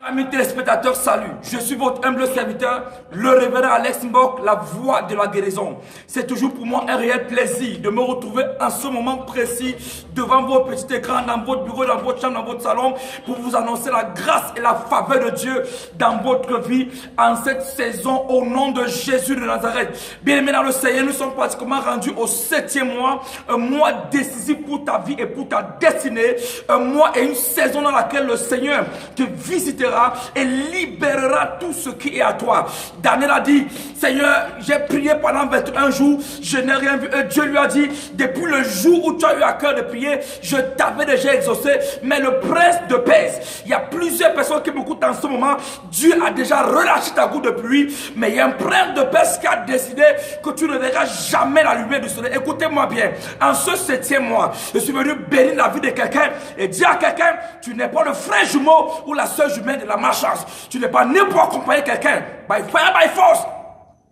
Amis téléspectateurs, salut. Je suis votre humble serviteur, le révérend Alex Mbok, la voix de la guérison. C'est toujours pour moi un réel plaisir de me retrouver en ce moment précis devant vos petits écrans, dans votre bureau, dans votre chambre, dans votre salon, pour vous annoncer la grâce et la faveur de Dieu dans votre vie en cette saison au nom de Jésus de Nazareth. Bien aimés dans le Seigneur, nous sommes pratiquement rendus au 7e mois, un mois décisif pour ta vie et pour ta destinée, un mois et une saison dans laquelle le Seigneur te visitera et libérera tout ce qui est à toi. Daniel a dit, Seigneur, j'ai prié pendant 21 jours, je n'ai rien vu. Et Dieu lui a dit, depuis le jour où tu as eu à cœur de prier, je t'avais déjà exaucé. Mais le prince de paix, il y a plusieurs personnes qui m'écoutent en ce moment. Dieu a déjà relâché ta goutte de pluie, mais il y a un prince de paix qui a décidé que tu ne verras jamais la lumière du soleil. Écoutez-moi bien, en ce 7e mois, je suis venu bénir la vie de quelqu'un et dire à quelqu'un, tu n'es pas le frère jumeau ou la soeur jumelle de la malchance. Tu n'es pas né pour accompagner quelqu'un. By fire, by force.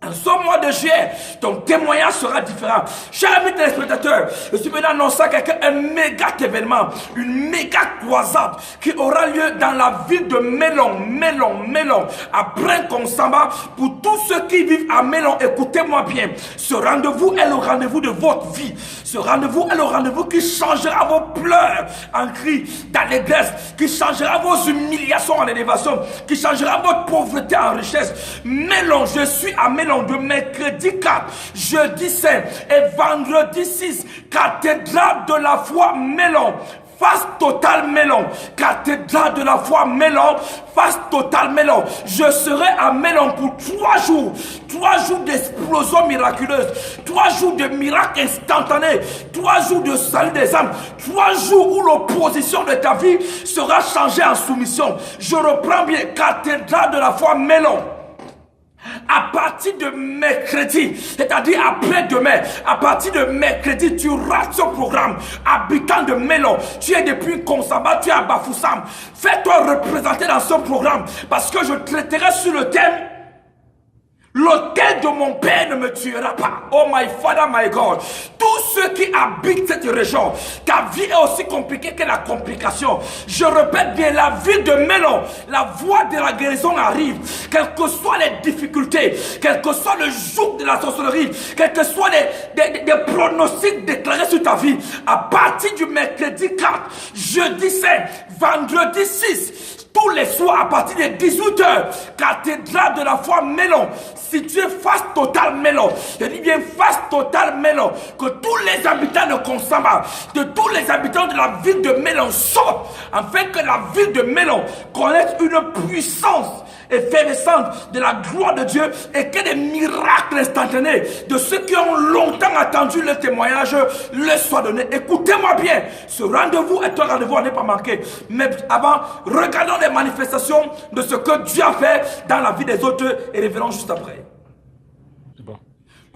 En ce mois de juillet, ton témoignage sera différent. Chers amis téléspectateurs, je suis venu annoncer à quelqu'un un méga événement, une méga croisade qui aura lieu dans la ville de Mélon, à Brin-Consamba. Pour tous ceux qui vivent à Mélon, écoutez-moi bien. Ce rendez-vous est le rendez-vous de votre vie. Ce rendez-vous est le rendez-vous qui changera vos pleurs en cris d'allégresse, qui changera vos humiliations en élévation, qui changera votre pauvreté en richesse. Mélon, je suis à Mélon de mercredi 4, jeudi 5 et vendredi 6, cathédrale de la foi Mélon. Face totale Mélon, cathédrale de la foi Mélon, face totale Mélon. Je serai à Mélon pour 3 jours d'explosion miraculeuse, 3 jours de miracles instantanés, 3 jours de salut des âmes, 3 jours où l'opposition de ta vie sera changée en soumission. Je reprends bien, cathédrale de la foi Mélon. À partir de mercredi, c'est-à-dire après-demain, à partir de mercredi, tu rates ce programme. Habitant de Mélon, tu es depuis Consamba, tu es à Bafoussam. Fais-toi représenter dans ce programme parce que je traiterai sur le thème l'autel de mon père ne me tuera pas. Oh my Father, my God. Tous ceux qui habitent cette région, ta vie est aussi compliquée que la complication. Je répète bien, la ville de Mélon, la voie de la guérison arrive. Quelles que soient les difficultés, quel que soit le joug de la sorcellerie, quels que soient des pronostics déclarés sur ta vie, à partir du mercredi 4, jeudi 5, vendredi 6, tous les soirs à partir de 18h, cathédrale de la foi Mélon, située face totale Mélon. Je dis bien face totale Mélon. Que tous les habitants de Consamba, de tous les habitants de la ville de Mélon sortent, afin que la ville de Mélon connaisse une puissance effervescente de la gloire de Dieu et que des miracles instantanés de ceux qui ont longtemps attendu le témoignage leur soient donnés. Écoutez-moi bien, ce rendez-vous est un rendez-vous à ne pas manquer. Mais avant, regardons les manifestations de ce que Dieu a fait dans la vie des autres et revenons juste après. Bon.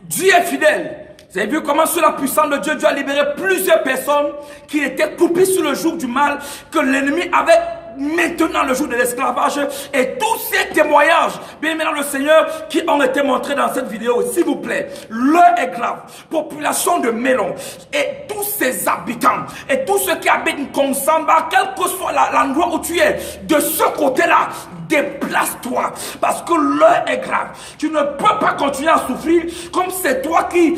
Dieu est fidèle. Vous avez vu comment sous la puissance de Dieu, Dieu a libéré plusieurs personnes qui étaient coupées sous le joug du mal que l'ennemi avait maintenant le jour de l'esclavage. Et tous ces témoignages, bien maintenant le Seigneur, qui ont été montrés dans cette vidéo, s'il vous plaît, l'heure est grave. Population de Mélon et tous ses habitants et tous ceux qui habitent Consamba, quel que soit l'endroit où tu es, de ce côté-là, déplace-toi parce que l'heure est grave. Tu ne peux pas continuer à souffrir comme c'est toi qui est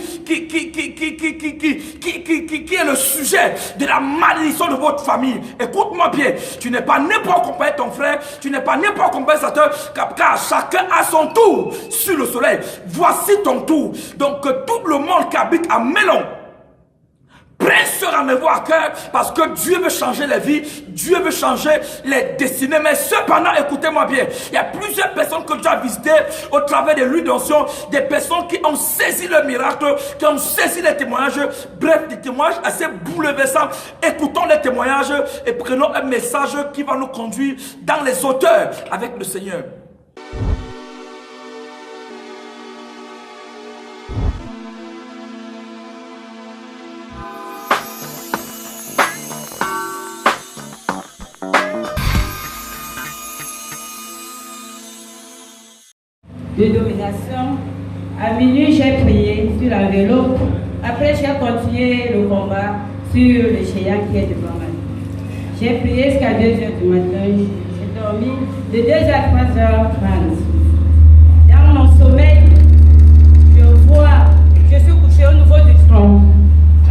le sujet de la malédiction de votre famille. Écoute-moi bien, tu n'es pas né pour accompagner ton frère, tu n'es pas né pour accompagner sa soeur, car chacun a son tour sur le soleil. Voici ton tour. Donc que tout le monde qui habite à Mélon prenne ce rendez-vous à cœur parce que Dieu veut changer les vies, Dieu veut changer les destinées. Mais cependant, écoutez-moi bien, il y a plusieurs personnes que Dieu a visitées au travers de l'huile d'onction, des personnes qui ont saisi le miracle, qui ont saisi les témoignages, bref, des témoignages assez bouleversants. Écoutons les témoignages et prenons un message qui va nous conduire dans les hauteurs avec le Seigneur. De domination. À minuit, j'ai prié sur la vélo. Après, j'ai continué le combat sur le géant qui est devant moi. J'ai prié jusqu'à 2 h du matin. J'étais dormi de 2h à 3h30. Dans mon sommeil, je suis couché au niveau du tronc.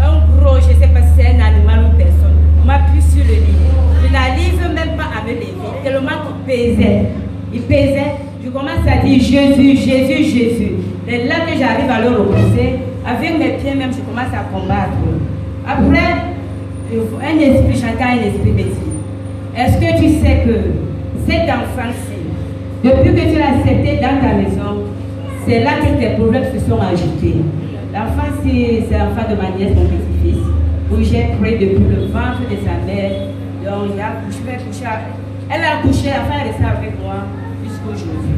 Un gros, je ne sais pas si c'est un animal ou personne, on m'a pris sur le lit. Je n'arrive même pas à me lever, tellement qu'il pesait. Il pesait, je commence à dire Jésus, Jésus, Jésus. Et là que j'arrive à le repousser, avec mes pieds même, je commence à combattre. Après, un esprit, j'entends un esprit me dit, est-ce que tu sais que cet enfant-ci, depuis que tu l'as accepté dans ta maison, c'est là que tes problèmes se sont ajoutés. L'enfant-ci, c'est l'enfant de ma nièce, mon petit-fils, où j'ai pris depuis le ventre de sa mère. Donc, il a couché, elle a couché, enfin, elle est restée avec moi jusqu'aujourd'hui.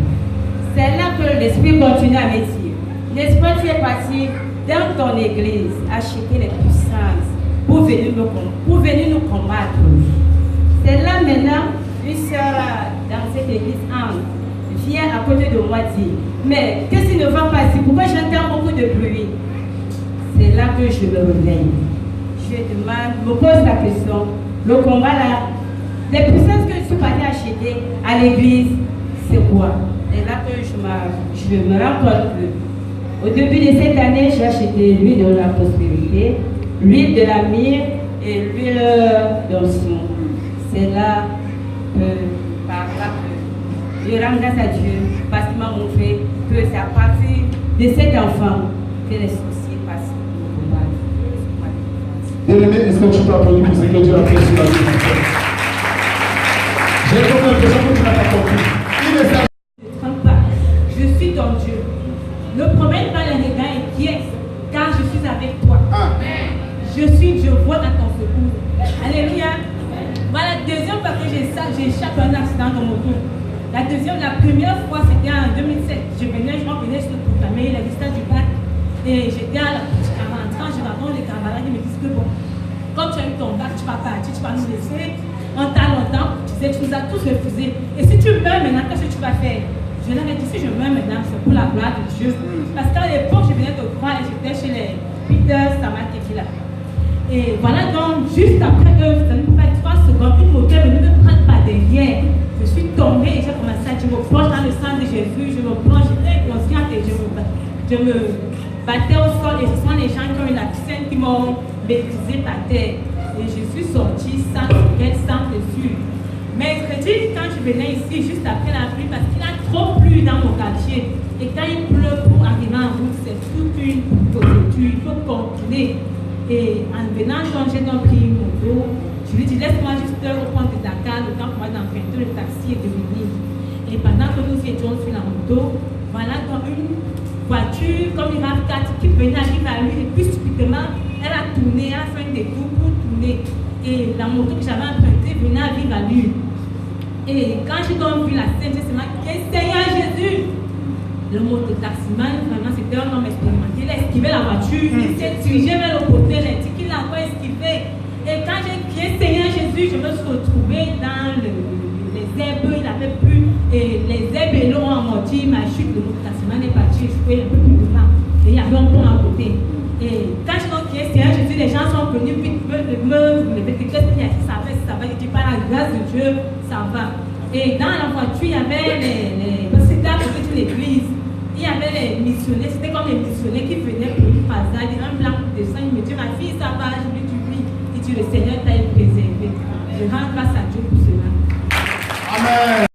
C'est là que l'esprit continue à me dire, n'est-ce pas, tu es parti dans ton église acheter les puissances pour venir nous combattre. C'est là maintenant, une soeur dans cette église, Anne, vient à côté de moi dire, mais qu'est-ce qui ne va pas ici? Pourquoi j'entends beaucoup de bruit? C'est là que je me réveille. Je demande, me pose la question, le combat là, les puissances que je suis partie acheter à l'église, c'est quoi? C'est là que je me rends compte que au début de cette année, j'ai acheté l'huile de la prospérité, l'huile de la myrrhe et l'huile d'onction. C'est là que, par là que je rends grâce à Dieu parce qu'il m'a montré que c'est à partir de cet enfant que les soucis passent au combat. Bien-aimé, est-ce que tu peux applaudir pour ce que Dieu a fait sur la vie de ton? J'ai comme l'impression que tu n'as pas compris. Il est ça. Ne te trompe pas, je suis ton Dieu. Ne promène pas les regards inquiets, car je suis avec toi. Amen. Je suis Dieu, vois à ton secours. Alléluia. Voilà, la deuxième fois que j'échappe à un accident de moto. La première fois, c'était en 2007. Je venais sur le proclamer les résultats du bac. Et j'étais en rentrant, je rencontre les camarades, ils me disent que bon, comme tu as eu ton bac, tu vas partir, tu vas nous laisser. On t'a longtemps, tu sais, tu nous as tous refusés. Et si tu meurs maintenant, qu'est-ce que tu vas faire? Je leur ai dit, si je meurs maintenant, c'est pour la gloire de Dieu. Parce qu'à l'époque, je venais de croire et j'étais chez les Peter Samakekila. Et voilà, donc, juste après eux, ça ne peut pas être 3 secondes, une moto est venue me prendre par derrière. Je suis tombée et j'ai commencé à dire, je me plonge dans le sang de Jésus, je me plonge, j'étais inconsciente et je me battais au sol et ce sont les gens qui ont eu la scène qui m'ont maîtrisé par terre. Et je suis sortie sans quelle sans blessure. Mercredi, quand je venais ici, juste après la pluie, parce qu'il a trop plu dans mon quartier. Et quand il pleut pour arriver en route, c'est toute une procédure, il faut contrôler. Et en venant, quand j'ai donc pris mon dos, je lui dis laisse-moi juste reprendre de Dakar, le temps pour moi d'emprunter le taxi et de venir. Et pendant que nous étions sur la moto, voilà donc une voiture comme une RAV4 qui venait arriver à lui et puis subitement, elle a tourné, elle a fait un détour pour tourner. Et la moto que j'avais empruntée venait à vivre à lui. Et quand j'ai donc vu la scène, j'ai dit Seigneur Jésus! Le mototaximan, vraiment, c'était un homme expérimenté. Il a esquivé la voiture, il s'est dirigé vers le côté, il a dit qu'il a encore esquivé. Et quand j'ai crié Seigneur Jésus, je me suis retrouvée dans les herbes, il avait plu, et les herbes et l'eau ont amorti ma chute. Le mototaximan est parti, je pouvais un peu plus devant. Et il y avait un pont à côté. Et quand j'ai crié Seigneur Jésus, les gens sont venus me dire qu'est-ce qu'il y a, ça va, je dis par la grâce de Dieu, ça va. Et dans la voiture, il y avait c'était à côté de l'église. Il y avait les missionnaires, c'était comme les missionnaires qui venaient pour une passage, un blanc de sang, il me dit ma fille, ça va, je lui dis oui. Il dit le Seigneur t'a préservé. Je rends grâce à Dieu pour cela. Amen.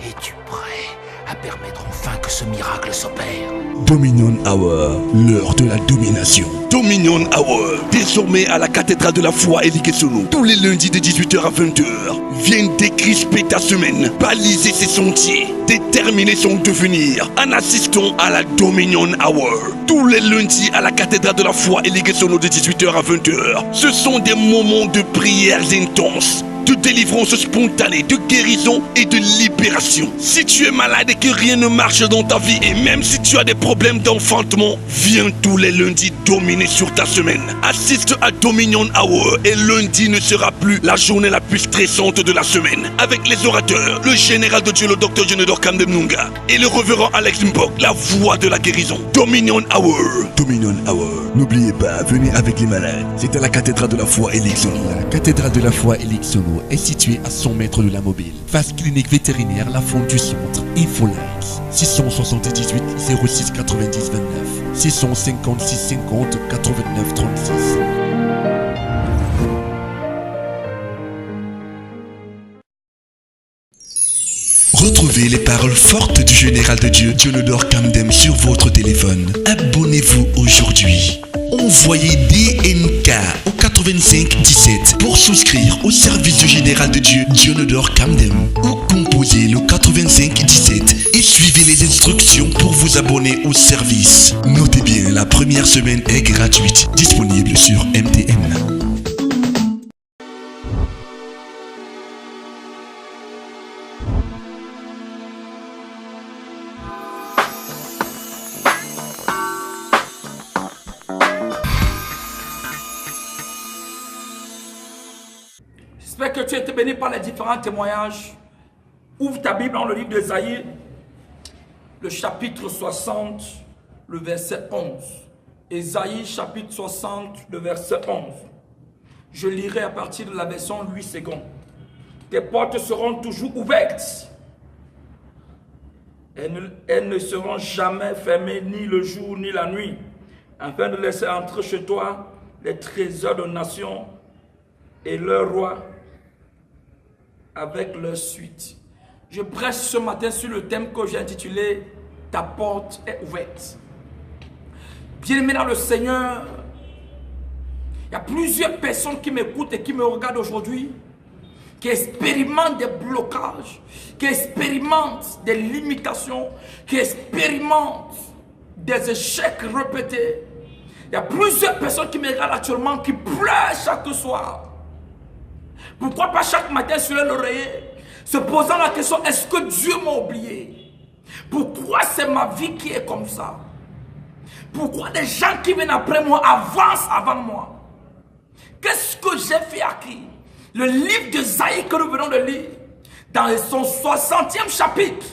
Es-tu prêt à permettre enfin que ce miracle s'opère? Dominion Hour, l'heure de la domination. Dominion Hour, désormais à la cathédrale de la foi Elikesono, tous les lundis de 18h à 20h. Viens décrisper ta semaine, baliser ses sentiers, déterminer son devenir en assistant à la Dominion Hour. Tous les lundis à la cathédrale de la foi Elikesono de 18h à 20h. Ce sont des moments de prières intenses, de délivrance spontanée, de guérison et de libération. libération. Si tu es malade et que rien ne marche dans ta vie, et même si tu as des problèmes d'enfantement, viens tous les lundis dominer sur ta semaine. Assiste à Dominion Hour et lundi ne sera plus la journée la plus stressante de la semaine. Avec les orateurs, le général de Dieu, le docteur Jonedor Kamdemnunga, et le révérend Alex Mbok, la voix de la guérison. Dominion Hour. Dominion Hour. N'oubliez pas, venez avec les malades. C'est à la cathédrale de la foi Elixono. La cathédrale de la foi Elixono est située à 100 mètres de la mobile. Face clinique vétérinaire, la fonte du centre. Infolex 678 06 90 29 656 50 89 36. Retrouvez les paroles fortes du général de Dieu, Jonedor Kamdem, sur votre téléphone. Abonnez-vous aujourd'hui. Envoyez DNK au 85 17 pour souscrire au service du général de Dieu, Jonedor Kamdem. Ou composez le 85 17 et suivez les instructions pour vous abonner au service. Notez bien, la première semaine est gratuite. Disponible sur MTN. J'espère que tu as été béni par les différents témoignages. Ouvre ta Bible dans le livre d'Ésaïe, le chapitre 60, le verset 11. Ésaïe, chapitre 60, le verset 11. Je lirai à partir de la version 8 secondes. Tes portes seront toujours ouvertes. Elles ne seront jamais fermées, ni le jour, ni la nuit, afin de laisser entrer chez toi les trésors de nations et leurs rois avec leur suite. Je prêche ce matin sur le thème que j'ai intitulé « Ta porte est ouverte ». Bien-aimés dans le Seigneur, il y a plusieurs personnes qui m'écoutent et qui me regardent aujourd'hui, qui expérimentent des blocages, qui expérimentent des limitations, qui expérimentent des échecs répétés. Il y a plusieurs personnes qui me regardent actuellement, qui pleurent chaque soir. Pourquoi pas chaque matin sur l'oreiller, se posant la question, est-ce que Dieu m'a oublié? Pourquoi c'est ma vie qui est comme ça? Pourquoi des gens qui viennent après moi avancent avant moi? Qu'est-ce que j'ai fait à qui? Le livre d'Ésaïe que nous venons de lire, dans son 60e chapitre,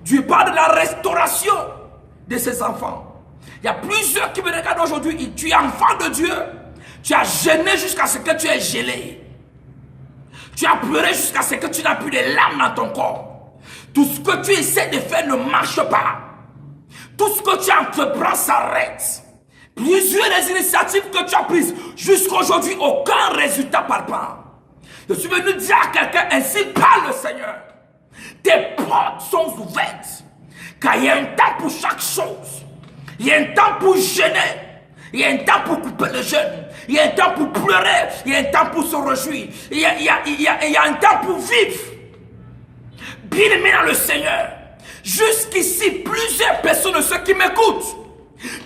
Dieu parle de la restauration de ses enfants. Il y a plusieurs qui me regardent aujourd'hui. Tu es enfant de Dieu. Tu as gêné jusqu'à ce que tu aies gelé. Tu as pleuré jusqu'à ce que tu n'as plus de larmes dans ton corps. Tout ce que tu essaies de faire ne marche pas. Tout ce que tu entreprends s'arrête. Plusieurs des initiatives que tu as prises jusqu'à aujourd'hui, aucun résultat palpable. Je suis venu dire à quelqu'un, ainsi parle le Seigneur. Tes portes sont ouvertes. Car il y a un temps pour chaque chose. Il y a un temps pour gêner. Il y a un temps pour couper le jeûne. Il y a un temps pour pleurer. Il y a un temps pour se réjouir. Il y a un temps pour vivre. Bien-aimé dans le Seigneur. Jusqu'ici, plusieurs personnes de ceux qui m'écoutent.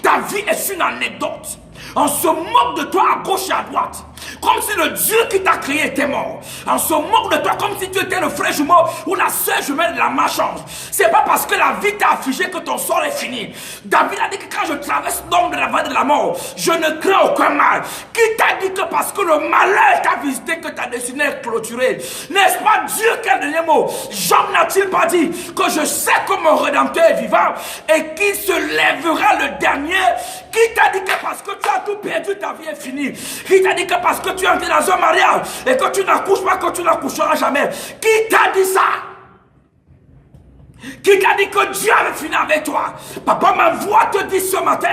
Ta vie est une anecdote. On se moque de toi à gauche et à droite. Comme si le Dieu qui t'a créé était mort. On se moque de toi comme si tu étais le frère jumeau ou la sœur jumelle de la malchance. C'est pas parce que la vie t'a affligé que ton sort est fini. David a dit que quand je traverse l'ombre de la vallée de la mort, je ne crains aucun mal. Qui t'a dit que parce que le malheur t'a visité que ta destinée est clôturée? N'est-ce pas Dieu qui a le dernier mot? Job n'a-t-il pas dit que je sais que mon Rédempteur est vivant et qu'il se lèvera le dernier? Qui t'a dit que parce que tu as tout perdu, ta vie est finie? Qui t'a dit que parce que tu es entré dans un mariage et que tu n'accouches pas, que tu n'accoucheras jamais? Qui t'a dit ça? Qui t'a dit que Dieu avait fini avec toi? Papa, ma voix te dit ce matin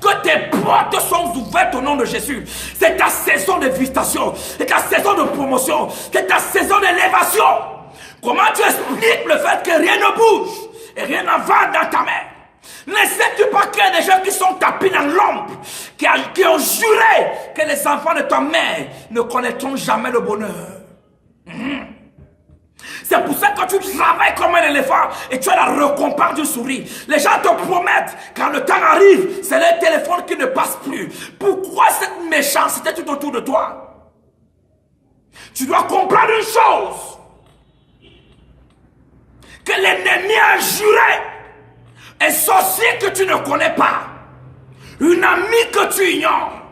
que tes portes sont ouvertes au nom de Jésus. C'est ta saison de visitation, c'est ta saison de promotion, c'est ta saison d'élévation. Comment tu expliques le fait que rien ne bouge et rien n'avance dans ta main? Ne sais-tu pas qu'il y a des gens qui sont tapis dans l'ombre, qui ont juré que les enfants de ta mère ne connaîtront jamais le bonheur? C'est pour ça que tu travailles comme un éléphant et tu as la récompense du sourire. Les gens te promettent, quand le temps arrive, c'est le téléphone qui ne passe plus. Pourquoi cette méchanceté tout autour de toi? Tu dois comprendre une chose. que l'ennemi a juré, un sorcier que tu ne connais pas, une amie que tu ignores,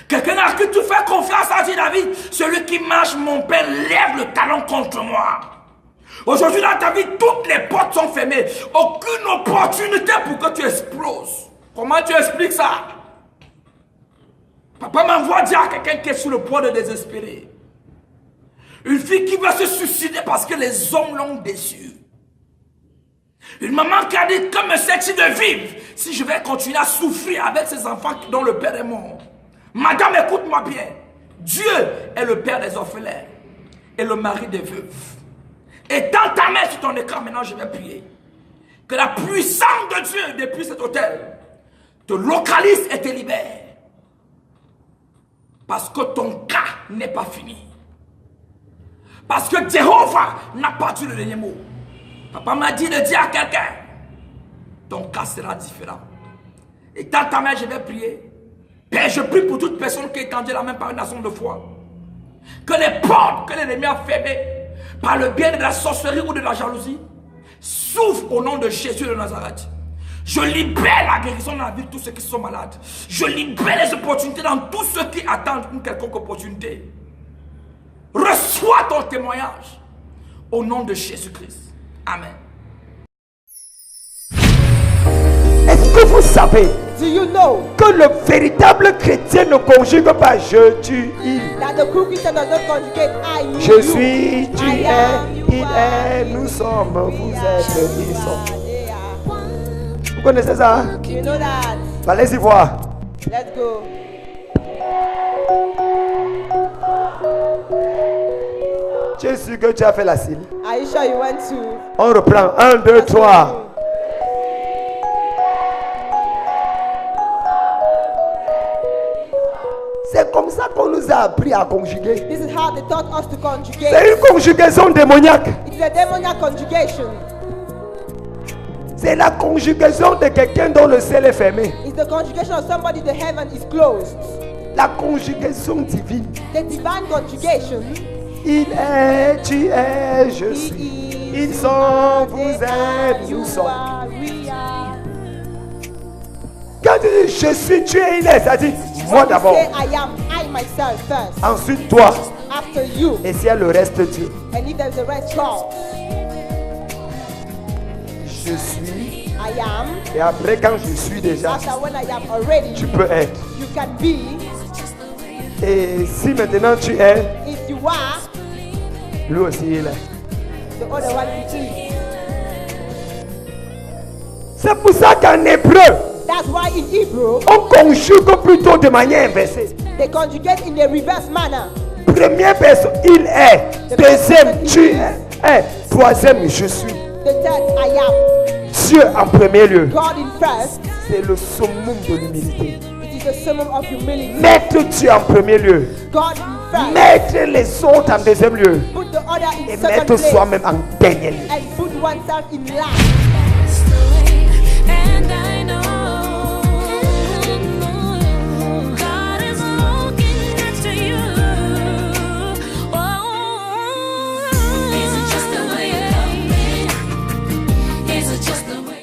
quelqu'un à qui tu fais confiance, a dit David, celui qui marche mon père lève le talon contre moi. Aujourd'hui dans ta vie, toutes les portes sont fermées. Aucune opportunité pour que tu exploses. Comment tu expliques ça? Papa m'envoie dire à quelqu'un qui est sur le point de désespérer. Une fille qui va se suicider parce que les hommes l'ont déçue. Une maman qui a dit, que me sert-il de vivre si je vais continuer à souffrir avec ces enfants dont le père est mort? Madame, écoute-moi bien. Dieu est le père des orphelins et le mari des veuves. Et dans ta main sur ton écran, maintenant je vais prier. Que la puissance de Dieu depuis cet hôtel te localise et te libère. Parce que ton cas n'est pas fini. Parce que Jéhovah n'a pas dit le dernier mot. Papa m'a dit de dire à quelqu'un, ton cas sera différent. Et dans ta main, je vais prier. Père, je prie pour toute personne qui est tendue la main par une nation de foi. Que les portes que l'ennemi a fermées par le bien de la sorcellerie ou de la jalousie s'ouvrent au nom de Jésus de Nazareth. Je libère la guérison dans la vie de tous ceux qui sont malades. Je libère les opportunités dans tous ceux qui attendent une quelconque opportunité. Reçois ton témoignage au nom de Jésus-Christ. Amen. Est-ce que vous savez que le véritable chrétien ne conjugue pas je, tu, il? Je suis, tu es, il est, nous sommes, vous êtes, ils sont. Vous connaissez ça? You know that. Allez-y voir. Let's go. Tu es sûr que tu as fait la cile? Are you sure you went to? On reprend. 1, 2, 3. C'est comme ça qu'on nous a appris à conjuguer. This is how they taught us to conjugate. C'est une conjugaison démoniaque. It's a demoniac conjugation. C'est la conjugaison de quelqu'un dont le ciel est fermé. It's the conjugation of somebody the heaven is closed. La conjugaison divine. The divine conjugation. Il est, tu es, je suis. Ils sont, vous êtes, nous sommes. Quand tu dis je suis, tu es, il est, ça dit moi d'abord. Say I am, I myself first. Ensuite toi. After you. Et s'il y a le reste, Dieu. And if there's the rest, God. Je suis. I am. Et après quand je suis déjà, after when I am already, tu peux être. You can be. Et si maintenant tu es, if you are, lui aussi il est. The other one is. C'est pour ça qu'en hébreu, that's why in Hebrew, on conjugue plutôt de manière inversée. They conjugate in a reverse manner. Première personne, il est. Deuxième, tu es. Troisième, je suis. The third, I am. Dieu en premier lieu. God in first. C'est le summum de l'humilité. It is the summum of humility. Mettre Dieu en premier lieu. God in first. Mettre les autres en deuxième lieu. Put the other in et second mettre place. soi-même en dernier lieu. And put oneself in last. And I know God is looking after you. Oh, is it just the way it is? Is it just the way?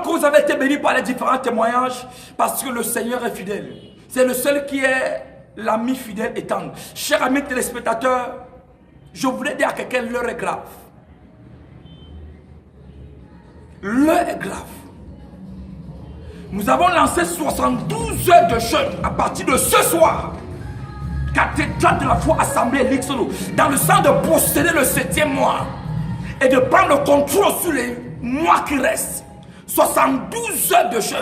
que vous avez été bénis par les différents témoignages, parce que le Seigneur est fidèle. C'est le seul qui est l'ami fidèle et tendre. Chers amis téléspectateurs, je voulais dire à quelqu'un, l'heure est grave. L'heure est grave. Nous avons lancé 72 heures de jeûne à partir de ce soir. Cathédrale de la foi assemblée Lixolo, dans le sens de posséder le 7e mois et de prendre le contrôle sur les mois qui restent. 72 heures de jeûne.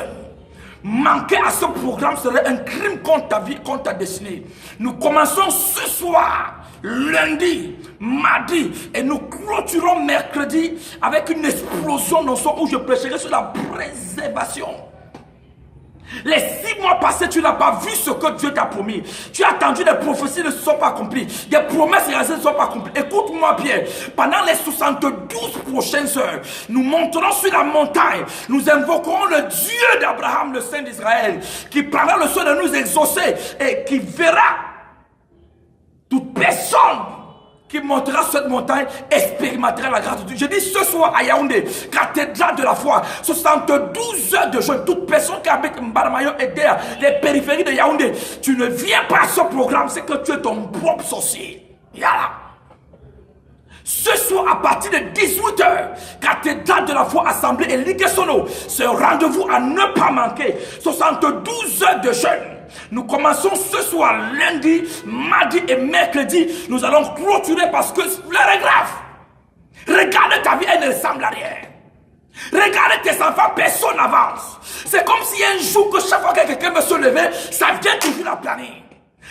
Manquer à ce programme serait un crime contre ta vie, contre ta destinée. Nous commençons ce soir, lundi, mardi, et nous clôturons mercredi avec une explosion dans son où je prêcherai sur la préservation. Les 6 mois passés, tu n'as pas vu ce que Dieu t'a promis. Tu as attendu, des prophéties ne se sont pas accomplies. Des promesses réalisées ne sont pas accomplies. Écoute-moi bien. Pendant les 72 prochaines heures, nous monterons sur la montagne. Nous invoquerons le Dieu d'Abraham, le Saint d'Israël, qui prendra le soin de nous exaucer et qui verra toute personne qui montera cette montagne, expérimentera la grâce de Dieu. Je dis ce soir à Yaoundé, cathédrale de la foi, 72 heures de jeûne. Toute personne qui habite Mbaramayo et derrière les périphéries de Yaoundé, tu ne viens pas à ce programme, c'est que tu es ton propre sorcier. Yala. Ce soir, à partir de 18h, cathédrale de la foi assemblée et Ligue Sono, ce rendez-vous à ne pas manquer. 72 heures de jeûne. Nous commençons ce soir, lundi, mardi et mercredi. Nous allons clôturer parce que l'heure est grave. Regarde ta vie, elle ne ressemble à rien. Regarde tes enfants, personne n'avance. C'est comme si un jour que chaque fois que quelqu'un veut se lever, ça vient toujours la planète.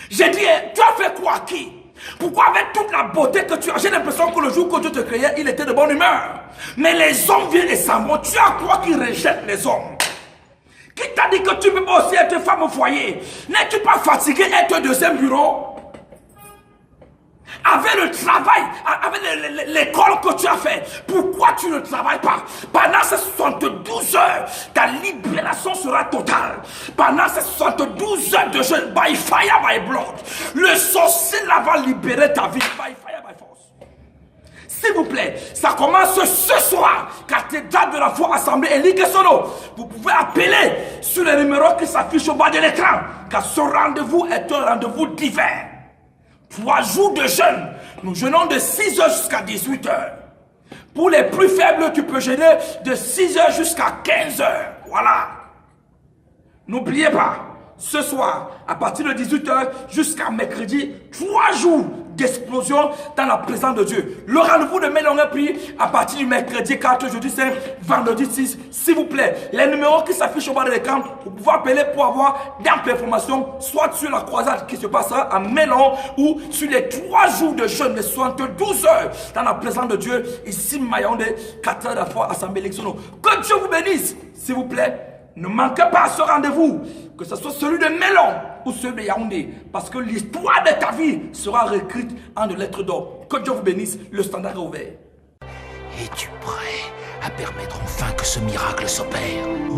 J'ai dit, tu as fait quoi qui? Pourquoi avec toute la beauté que tu as, j'ai l'impression que le jour que Dieu te créait, il était de bonne humeur. Mais les hommes viennent et s'en vont. Tu as quoi qui rejette les hommes? Qui t'a dit que tu peux pas aussi être femme au foyer? N'es-tu pas fatigué d'être au deuxième bureau? Avec le travail, avec l'école que tu as fait, pourquoi tu ne travailles pas? Pendant ces 72 heures, ta libération sera totale. Pendant ces 72 heures de jeûne, by fire, by blood, le sorcier là va libérer ta vie, by fire, by force. S'il vous plaît, ça commence ce soir. Cathédrale de la foi assemblée et Ligue Sono. Vous pouvez appeler sur les numéros qui s'affichent au bas de l'écran. Car ce rendez-vous est un rendez-vous divin. 3 jours de jeûne. Nous jeûnons de 6h jusqu'à 18h. Pour les plus faibles, tu peux jeûner de 6h jusqu'à 15h. Voilà. N'oubliez pas, ce soir, à partir de 18h jusqu'à mercredi, 3 jours d'explosion dans la présence de Dieu. Le rendez-vous de Mélon est pris à partir du mercredi 4, jeudi 5, vendredi 6. S'il vous plaît, les numéros qui s'affichent au bas de l'écran, vous pouvez appeler pour avoir d'amples informations, soit sur la croisade qui se passera à Mélon ou sur les 3 jours de jeûne, les 72 heures dans la présence de Dieu, ici, Mayonde, cathédrale de la foi, assemblée Lixono. Que Dieu vous bénisse, s'il vous plaît. Ne manquez pas à ce rendez-vous, que ce soit celui de Mélon ou celui de Yaoundé, parce que l'histoire de ta vie sera réécrite en de lettres d'or. Que Dieu vous bénisse, le standard est ouvert. Es-tu prêt à permettre enfin que ce miracle s'opère?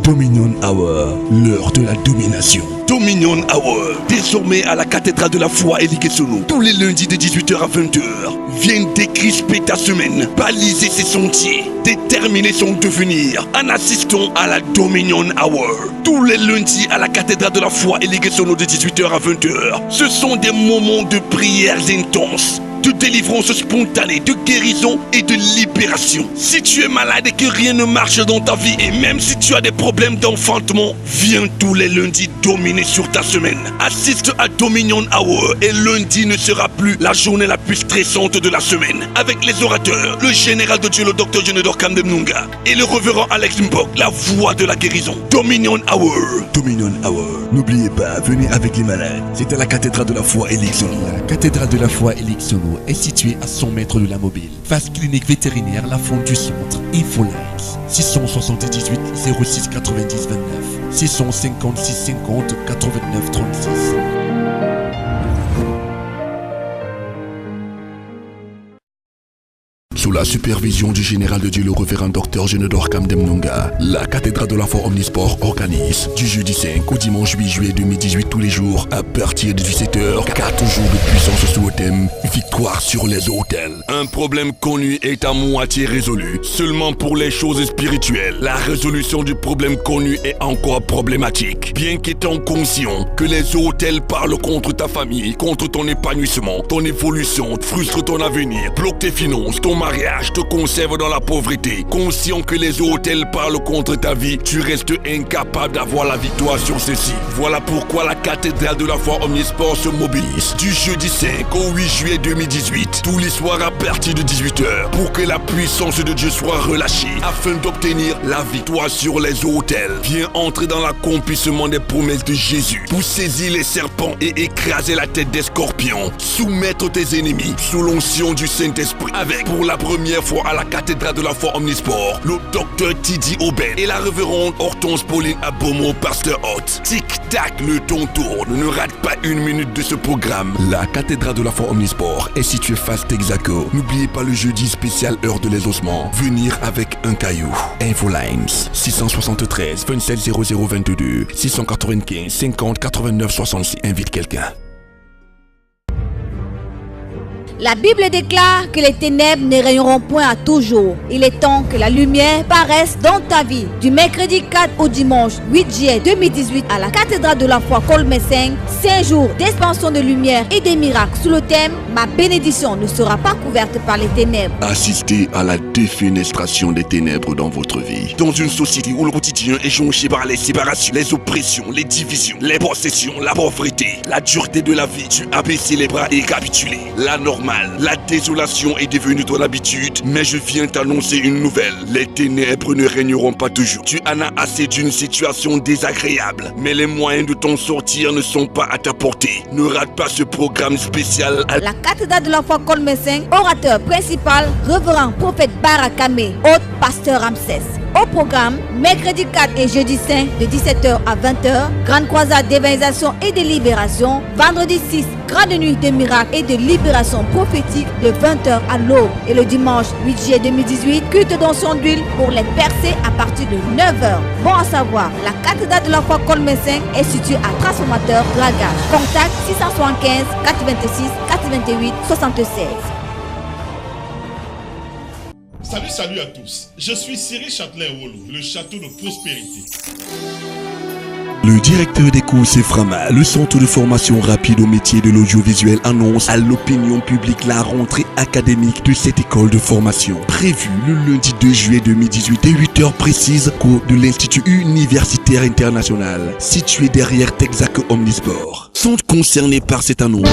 Dominion Hour, l'heure de la domination. Dominion Hour, désormais à la cathédrale de la foi Élie Sono, tous les lundis de 18h à 20h. Viens décrisper ta semaine, baliser ses sentiers, déterminer son devenir en assistant à la Dominion Hour. Tous les lundis à la cathédrale de la foi Élie Sono de 18h à 20h. Ce sont des moments de prières intenses, de délivrance spontanée, de guérison et de libération. Si tu es malade et que rien ne marche dans ta vie, et même si tu as des problèmes d'enfantement, viens tous les lundis dominer sur ta semaine. Assiste à Dominion Hour et lundi ne sera plus la journée la plus stressante de la semaine. Avec les orateurs, le général de Dieu, le docteur Jonedor Kandemnunga et le révérend Alex Mbok, la voix de la guérison. Dominion Hour. Dominion Hour. N'oubliez pas, venez avec les malades. C'est à la cathédrale de la foi Élie Sono. La cathédrale de la foi Élie Sono est située à 100 mètres de la mobile. Face clinique vétérinaire La Fonte du Centre. Infolinks 678 06 90 29 656 50 89 36. Sous la supervision du général de Dieu, le révérend Dr Genedor Kamdemnunga, la cathédrale de la foi Omnisport organise du jeudi 5 au dimanche 8 juillet 2018 tous les jours à partir de 17h 4 jours de puissance sous le thème Victoire sur les autels. Un problème connu est à moitié résolu. Seulement pour les choses spirituelles, la résolution du problème connu est encore problématique. Bien qu'étant conscient que les autels parlent contre ta famille, contre ton épanouissement, ton évolution, frustrent ton avenir, bloquent tes finances, ton mariage, te conservent dans la pauvreté, conscient que les autels parlent contre ta vie, tu restes incapable d'avoir la victoire sur ceci. Voilà pourquoi la cathédrale de la foi Omnisport se mobilise du jeudi 5 au 8 juillet 2018, tous les soirs à partir de 18h, pour que la puissance de Dieu soit relâchée, afin d'obtenir la victoire sur les autels. Viens entrer dans l'accomplissement des promesses de Jésus, pour saisir les serpents et écraser la tête des scorpions, soumettre tes ennemis sous l'onction du Saint-Esprit, avec pour la première fois à la cathédrale de la foi Omnisport, le docteur Tidi Oben et la révérende Hortense Pauline Abomo, pasteur hôte. Tic-tac, le temps tourne, ne rate pas une minute de ce programme. La cathédrale de la foi Omnisport est située face Texaco. N'oubliez pas le jeudi spécial heure de les ossements. Venir avec un caillou. Infolines 673 27 0022 695 50 89 66. Invite quelqu'un. La Bible déclare que les ténèbres ne régneront point à toujours. Il est temps que la lumière paraisse dans ta vie. Du mercredi 4 au dimanche 8 juillet 2018 à la cathédrale de la foi Colmessing, 5 jours d'expansion de lumière et des miracles sous le thème « Ma bénédiction ne sera pas couverte par les ténèbres ». Assistez à la défenestration des ténèbres dans votre vie. Dans une société où le quotidien est jonché par les séparations, les oppressions, les divisions, les possessions, la pauvreté, la dureté de la vie, tu as baissé les bras et capitulé. La normale, la désolation est devenue ton habitude, mais je viens t'annoncer une nouvelle. Les ténèbres ne régneront pas toujours. Tu en as assez d'une situation désagréable, mais les moyens de t'en sortir ne sont pas à ta portée. Ne rate pas ce programme spécial. La cathédrale de la foi Colmessing, orateur principal, révérend prophète Barakame, hôte pasteur Ramsès. Au programme, mercredi 4 et jeudi 5 de 17h à 20h, grande croisade d'évangélisation et de libération. Vendredi 6, grande nuit de miracles et de libération prophétique de 20h à l'aube. Et le dimanche 8 juillet 2018, culte d'onction d'huile pour les percés à partir de 9h. Bon à savoir, la cathédrale de la foi Colmessing est située à Transformateur Dragage. Contact 675 426 428 76. Salut à tous, je suis Cyril Châtelain-Wolo, le château de prospérité. Le directeur des cours Seframa, le centre de formation rapide au métier de l'audiovisuel, annonce à l'opinion publique la rentrée académique de cette école de formation. Prévue le lundi 2 juillet 2018 à 8h précises, cours de l'Institut universitaire international, situé derrière Texaco Omnisport. Sont concernés par cette annonce.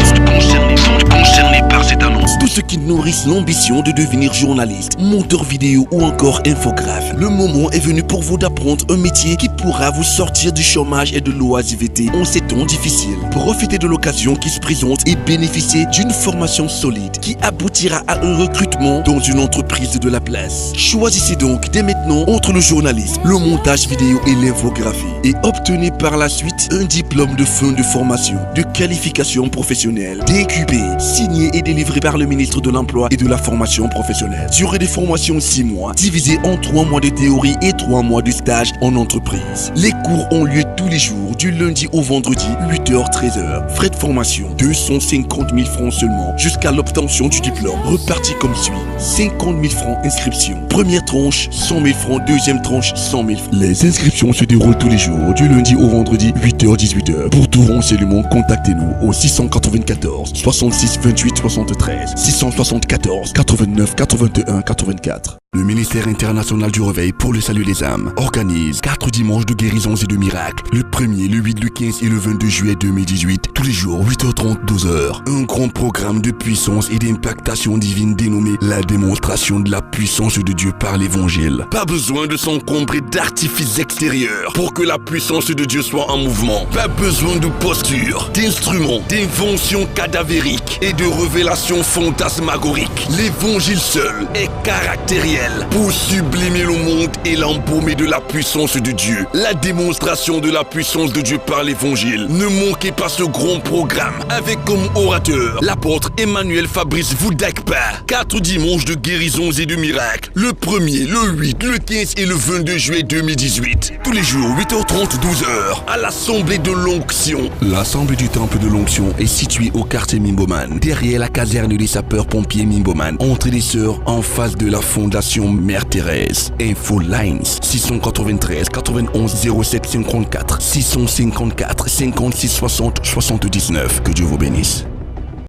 Tous ceux qui nourrissent l'ambition de devenir journaliste, monteur vidéo ou encore infographe. Le moment est venu pour vous d'apprendre un métier qui pourra vous sortir du chômage et de l'oisiveté en ces temps difficiles. Profitez de l'occasion qui se présente et bénéficiez d'une formation solide qui aboutira à un recrutement dans une entreprise de la place. Choisissez donc dès maintenant entre le journalisme, le montage vidéo et l'infographie et obtenez par la suite un diplôme de fin de formation, de qualification professionnelle, DQP, signé et délivré par le ministre de l'Emploi et de la Formation professionnelle. Durée de formation 6 mois, divisé en 3 mois de théorie et 3 mois de stage en entreprise. Les cours ont lieu tous les jours, du lundi au vendredi, 8h-13h. Frais de formation, 250 000 francs seulement, jusqu'à l'obtention du diplôme. Reparti comme suit, 50 000 francs inscription. Première tranche, 100 000 francs. Deuxième tranche, 100 000 francs. Les inscriptions se déroulent tous les jours, du lundi au vendredi, 8h-18h. Pour tout renseignement, contactez-nous au 694 66 28 73 674 89 81 84. Le ministère international du réveil pour le salut des âmes organise 4 dimanches de guérisons et de miracles. Le 1er, le 8, le 15 et le 22 juillet 2018. Tous les jours, 8h30, 12h. Un grand programme de puissance et d'impactation divine dénommé la démonstration de la puissance de Dieu par l'évangile. Pas besoin de s'encombrer d'artifices extérieurs pour que la puissance de Dieu soit en mouvement. Pas besoin de posture, d'instruments, d'inventions cadavériques et de révélations fantasmagoriques. L'évangile seul est caractériel. réel pour sublimer le monde et l'embaumer de la puissance de Dieu. La démonstration de la puissance de Dieu par l'évangile. Ne manquez pas ce grand programme avec comme orateur l'apôtre Emmanuel Fabrice Voudakpa. 4 dimanches de guérisons et de miracles. Le 1er, le 8, le 15 et le 22 juillet 2018. Tous les jours, 8h30, 12h, à l'Assemblée de l'Onction. L'Assemblée du Temple de l'Onction est située au quartier Mimboman, derrière la caserne des sapeurs-pompiers Mimboman, entrée des Sœurs, en face de la Fondation Mère Thérèse. Info Lines 693 91 07 54 654 56 60 79. Que Dieu vous bénisse.